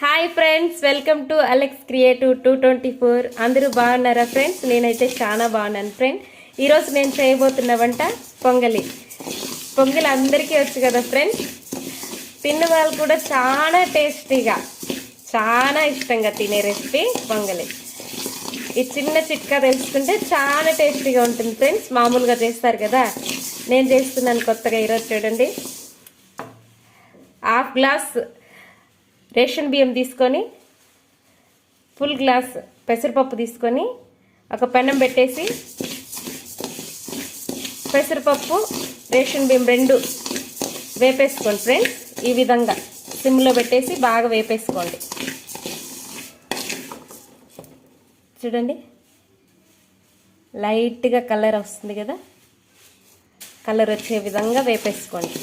Hi friends, welcome to Alex creative 224. అందరూ బాగున్నారా friends? నేనైతే చాలా బాగున్నాను ఫ్రెండ్. ఈరోజు నేను చేయబోతున్న వంట పొంగలి. పొంగలి అందరికీ వచ్చు కదా ఫ్రెండ్స్. తిన్న వాళ్ళు కూడా చాలా టేస్టీగా, చాలా ఇష్టంగా తినే రెసిపీ పొంగలి. ఈ చిన్న చిట్కా తెలుసుకుంటే చాలా టేస్టీగా ఉంటుంది ఫ్రెండ్స్. మామూలుగా చేస్తారు కదా, నేను చేస్తున్నాను కొత్తగా. ఈరోజు చూడండి, హాఫ్ గ్లాస్ రేషన్ బియ్యం తీసుకొని, ఫుల్ గ్లాస్ పెసరపప్పు తీసుకొని ఒక పెనం పెట్టేసి, పెసరపప్పు రేషన్ బియ్యం రెండు వేపేసుకోండి ఫ్రెండ్స్. ఈ విధంగా సిమ్లో పెట్టేసి బాగా వేపేసుకోండి. చూడండి, లైట్గా కలర్ వస్తుంది కదా, కలర్ వచ్చే విధంగా వేపేసుకోండి.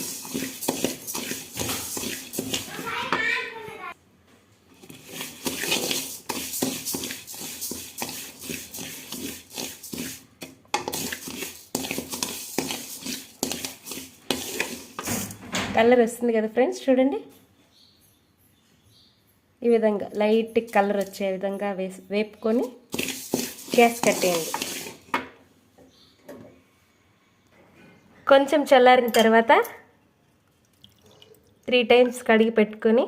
కలర్ వస్తుంది కదా ఫ్రెండ్స్, చూడండి. ఈ విధంగా లైట్ కలర్ వచ్చే విధంగా వేపుకొని గ్యాస్ కట్టేయండి. కొంచెం చల్లారిన తర్వాత 3 టైమ్స్ కడిగి పెట్టుకొని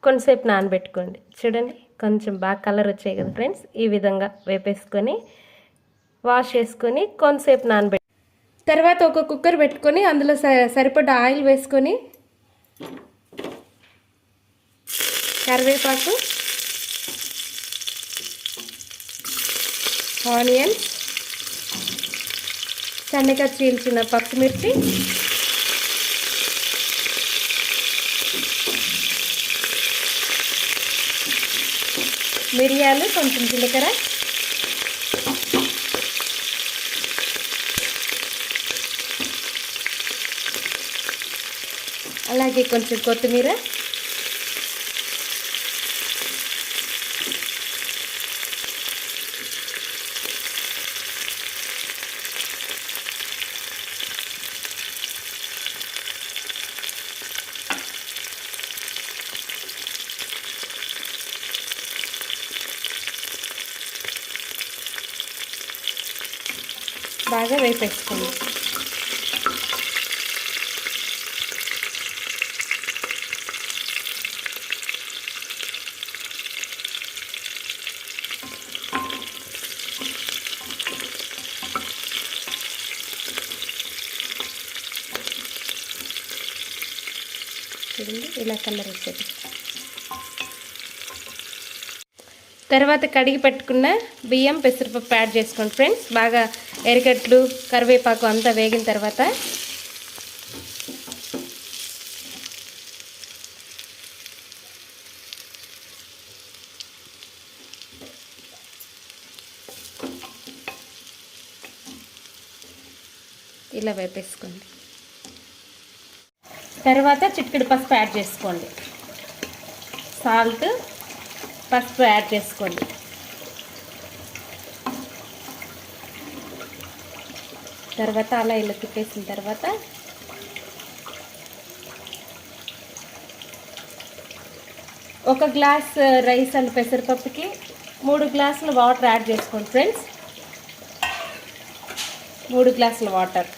కొంతసేపు నానబెట్టుకోండి. చూడండి, కొంచెం బాగా కలర్ వచ్చాయి కదా ఫ్రెండ్స్. ఈ విధంగా వేపేసుకొని వాష్ చేసుకొని కొంతసేపు నానబెట్టి తర్వాత ఒక కుక్కర్ పెట్టుకొని అందులో సరిపడ్డ ఆయిల్ వేసుకొని, కరివేపాకు, ఆనియన్స్, సన్నగా చీల్చిన పచ్చిమిర్చి, మిరియాలు, కొంచెం జీలకర్ర, అలాగే కొంచెం కొత్తిమీర, బాగా వేపేసుకోండి. చూడండి, ఇలా కలర్ వచ్చేది. తర్వాత కడిగి పెట్టుకున్న బియ్యం, పెసరపప్పు యాడ్ చేసుకోండి ఫ్రెండ్స్. బాగా ఎరగడ్లు, కరివేపాకు అంతా వేగిన తర్వాత ఇలా వేపేసుకోండి. తర్వాత చిటికెడు పసుపు యాడ్ చేసుకోండి. సాల్ట్, పసుపు యాడ్ చేసుకోండి. తర్వాత అలా ఇలా తిప్పేసిన తర్వాత ఒక గ్లాస్ రైస్ అండ్ పెసరపప్పుకి 3 గ్లాసుల వాటర్ యాడ్ చేసుకోండి ఫ్రెండ్స్. 3 గ్లాసుల వాటర్.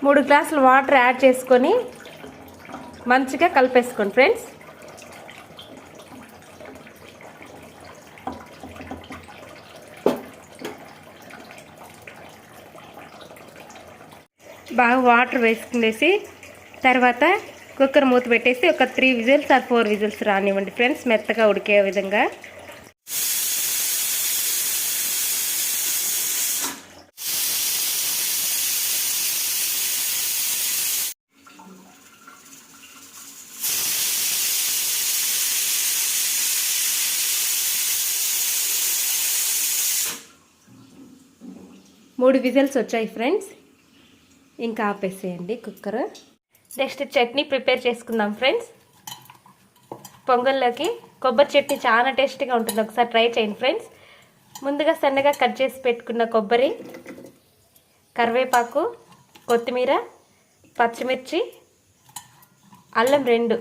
మూడు గ్లాసులు వాటర్ యాడ్ చేసుకొని మంచిగా కలిపేసుకోండి ఫ్రెండ్స్. బాగా వాటర్ వేసుకునేసి తర్వాత కుక్కర్ మూత పెట్టేసి ఒక 3 విజిల్స్ ఆర్ 4 విజిల్స్ రానివ్వండి ఫ్రెండ్స్, మెత్తగా ఉడికే విధంగా. మూడు విజిల్స్ వచ్చాయి ఫ్రెండ్స్, ఇంకా ఆపేసేయండి కుక్కర్. నెక్స్ట్ చట్నీ ప్రిపేర్ చేసుకుందాం ఫ్రెండ్స్. పొంగల్లోకి కొబ్బరి చట్నీ చాలా టేస్టీగా ఉంటుంది, ఒకసారి ట్రై చేయండి ఫ్రెండ్స్. ముందుగా సన్నగా కట్ చేసి పెట్టుకున్న కొబ్బరి, కరివేపాకు, కొత్తిమీర, పచ్చిమిర్చి, అల్లం రెండు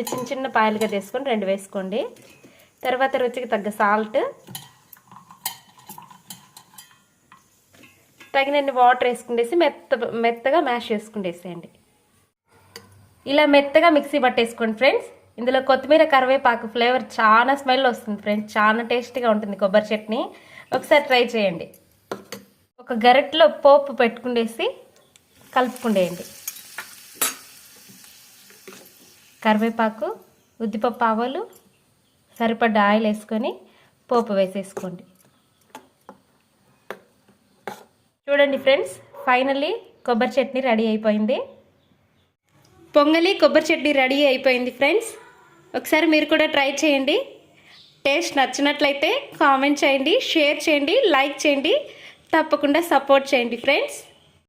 చిన్న చిన్న పాయలుగా తీసుకొని 2 వేసుకోండి. తర్వాత రుచికి తగ్గ సాల్ట్, తగినన్ని వాటర్ వేసుకుండేసి మెత్తగా మ్యాష్ చేసుకుండేసేయండి. ఇలా మెత్తగా మిక్సీ పట్టేసుకోండి ఫ్రెండ్స్. ఇందులో కొత్తిమీర, కరివేపాకు ఫ్లేవర్ చాలా స్మెల్ వస్తుంది ఫ్రెండ్స్, చాలా టేస్టీగా ఉంటుంది కొబ్బరి చట్నీ. ఒకసారి ట్రై చేయండి. ఒక గరిటెలో పోపు పెట్టుకుండేసి కలుపుకుండేయండి. కరివేపాకు, ఉద్దిపప్పు, ఆవాలు, సరిపడ్డ ఆయిల్ వేసుకొని పోపు వేసేసుకోండి. చూడండి ఫ్రెండ్స్, ఫైనల్లీ కొబ్బరి చట్నీ రెడీ అయిపోయింది. పొంగలి కొబ్బరి చట్నీ రెడీ అయిపోయింది ఫ్రెండ్స్. ఒకసారి మీరు కూడా ట్రై చేయండి. టేస్ట్ నచ్చినట్లయితే కామెంట్ చేయండి, షేర్ చేయండి, లైక్ చేయండి, తప్పకుండా సపోర్ట్ చేయండి ఫ్రెండ్స్.